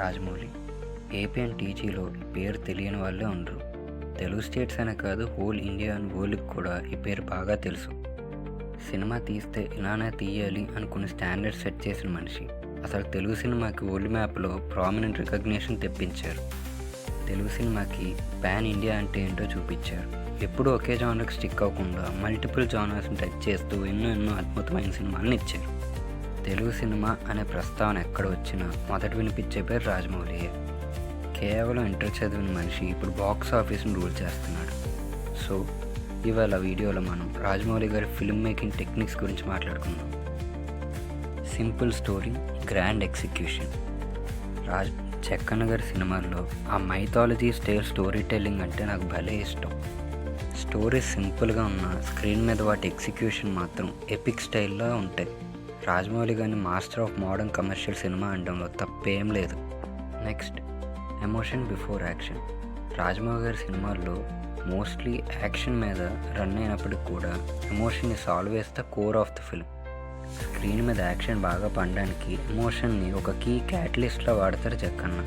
Rajamouli. AP and టీజీలో ఈ పేరు తెలియని వాళ్ళే ఉండరు. తెలుగు స్టేట్స్ అనే కాదు, హోల్ ఇండియా అండ్ వరల్డ్కి కూడా ఈ పేరు బాగా తెలుసు. సినిమా తీస్తే ఇలానే తీయాలి అనుకుని స్టాండర్డ్ సెట్ చేసిన మనిషి. అసలు తెలుగు సినిమాకి వరల్డ్ మ్యాప్లో ప్రామినెంట్ రికగ్నిషన్ తెప్పించారు. తెలుగు సినిమాకి పాన్ ఇండియా అంటే ఏంటో చూపించారు. ఎప్పుడూ ఒకే జానర్కి స్టిక్ అవ్వకుండా మల్టిపుల్ జానర్స్ని టచ్ చేస్తూ ఎన్నో అద్భుతమైన సినిమాలను ఇచ్చారు. తెలుగు సినిమా అనే ప్రస్తావన ఎక్కడ వచ్చినా మొదట వినిపించే పేరు రాజమౌళియే. కేవలం ఇంటర్ చదివిన మనిషి ఇప్పుడు బాక్స్ ఆఫీస్ని రూల్ చేస్తున్నాడు. సో ఇవాళ వీడియోలో మనం రాజమౌళి గారి ఫిల్మ్ మేకింగ్ టెక్నిక్స్ గురించి మాట్లాడుకుందాం. Simple story, grand execution. Jakkanna గారి సినిమాల్లో ఆ మైథాలజీ స్టైల్ స్టోరీ టెల్లింగ్ అంటే నాకు భలే ఇష్టం. స్టోరీ సింపుల్గా ఉన్న స్క్రీన్ మీద వాటి ఎగ్జిక్యూషన్ మాత్రం ఎపిక్ స్టైల్లో ఉంటాయి. రాజమౌళి గారిని master of modern commercial cinema అనడంలో తప్పేం లేదు. Next, emotion before action. Rajamouli గారి సినిమాల్లో మోస్ట్లీ యాక్షన్ మీద రన్ అయినప్పటికి కూడా emotion is always the core of the film. Screen మీద యాక్షన్ బాగా పడడానికి ఎమోషన్ని ఒక కీ క్యాటలిస్ట్లా వాడతారు జక్కన్న.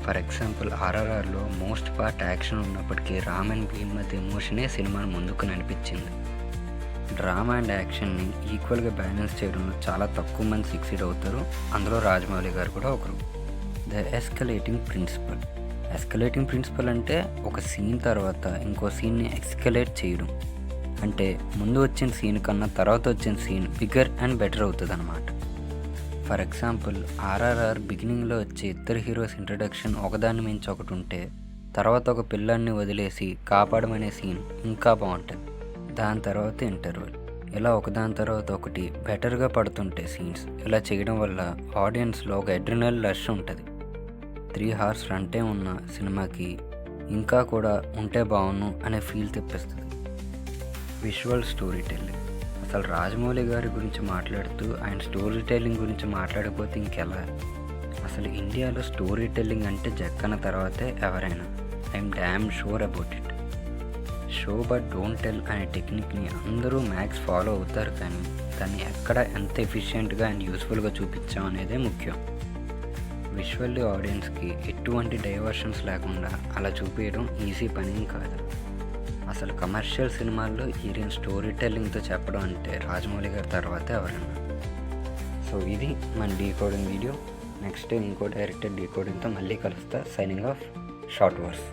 ఫర్ ఎగ్జాంపుల్ ఆర్ఆర్ఆర్లో మోస్ట్ పార్ట్ యాక్షన్ ఉన్నప్పటికీ రామ్ అండ్ భీమ్ మధ్య ఎమోషనే సినిమాను ముందుకు నడిపించింది. డ్రామా అండ్ యాక్షన్ని ఈక్వల్గా బ్యాలెన్స్ చేయడంలో చాలా తక్కువ మంది సక్సీడ్ అవుతారు. అందులో రాజమౌళి గారు కూడా ఒకరు. The escalating principle. Escalating principle అంటే ఒక సీన్ తర్వాత ఇంకో సీన్ని ఎక్స్కలేట్ చేయడం. అంటే ముందు వచ్చిన సీన్ కన్నా తర్వాత వచ్చిన సీన్ బిగ్గర్ అండ్ బెటర్ అవుతుంది అన్నమాట. ఫర్ ఎగ్జాంపుల్ ఆర్ఆర్ఆర్ బిగినింగ్లో వచ్చే ఇద్దరు హీరోస్ ఇంట్రడక్షన్ ఒకదాన్ని మించి ఒకటి ఉంటే, తర్వాత ఒక పిల్లాన్ని వదిలేసి కాపాడమనే సీన్ ఇంకా బాగుంటుంది. దాని తర్వాత ఇంటర్వెల్, ఇలా ఒకదాని తర్వాత ఒకటి బెటర్గా పడుతుంటే సీన్స్. ఇలా చేయడం వల్ల ఆడియన్స్లో ఒక అడ్రినల్ రష్ ఉంటుంది. 3 hours రన్ టైం ఉన్న సినిమాకి ఇంకా కూడా ఉంటే బాగున్ను అనే ఫీల్ తెప్పిస్తుంది. Visual story telling. అసలు రాజమౌళి గారి గురించి మాట్లాడుతూ ఆయన స్టోరీ టెల్లింగ్ గురించి మాట్లాడకపోతే ఇంకెలా? అసలు ఇండియాలో స్టోరీ టెల్లింగ్ అంటే జక్కన్న తర్వాతే ఎవరైనా. I'm damn sure about it. Show but don't tell అనే టెక్నిక్ని అందరూ మ్యాక్స్ ఫాలో అవుతారు, కానీ దాన్ని ఎక్కడ ఎంత ఎఫిషియెంట్గా అండ్ యూస్ఫుల్గా చూపించాం అనేదే ముఖ్యం. విజువల్లీ ఆడియన్స్కి ఎటువంటి డైవర్షన్స్ లేకుండా అలా చూపించడం ఈజీ పని కాదు. అసలు కమర్షియల్ సినిమాల్లో ఈరియన్ స్టోరీ టెల్లింగ్తో చెప్పడం అంటే రాజమౌళి గారి తర్వాతే ఎవరన్నా. సో ఇది మన డీకోడింగ్ వీడియో. నెక్స్ట్ ఇంకో డైరెక్టర్ డీకోడింగ్తో మళ్ళీ కలుస్తా. Signing off, short verse.